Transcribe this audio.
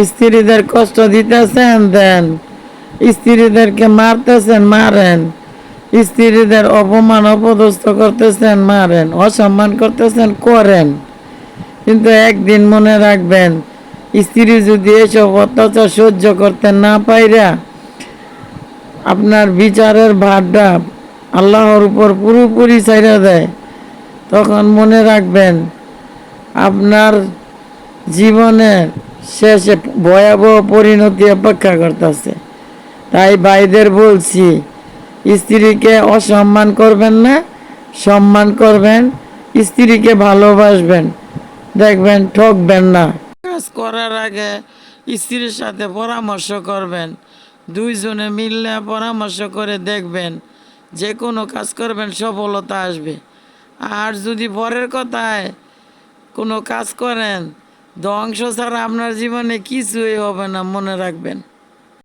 স্ত্রীদের কষ্ট দিতেছেন দেন, স্ত্রীদেরকে মারতেছেন মারেন, স্ত্রীদের অপমান অপদস্থ করতেছেন মারেন, অসম্মান করতেছেন করেন। কিন্তু একদিন মনে রাখবেন, স্ত্রী যদি এসব অত্যাচার সহ্য করতে না পাইরা আপনার বিচারের ভারটা আল্লাহর উপর পুরোপুরি ছাইড়া দেয়, তখন মনে রাখবেন আপনার জীবনে শেষে ভয়াবহ পরিণতি অপেক্ষা করতেছে। তাই ভাইদের বলছি, স্ত্রীকে অসম্মান করবেন না, সম্মান করবেন, স্ত্রীকে ভালোবাসবেন, দেখবেন ঠকবেন না। কাজ করার আগে স্ত্রীর সাথে পরামর্শ করবেন, দুইজনে মিললে পরামর্শ করে দেখবেন যে কোনো কাজ করবেন সফলতা আসবে। আর যদি পরের কথায় কোনো কাজ করেন, ধ্বংস ছাড়া আপনার জীবনে কিছুই হবে না, মনে রাখবেন।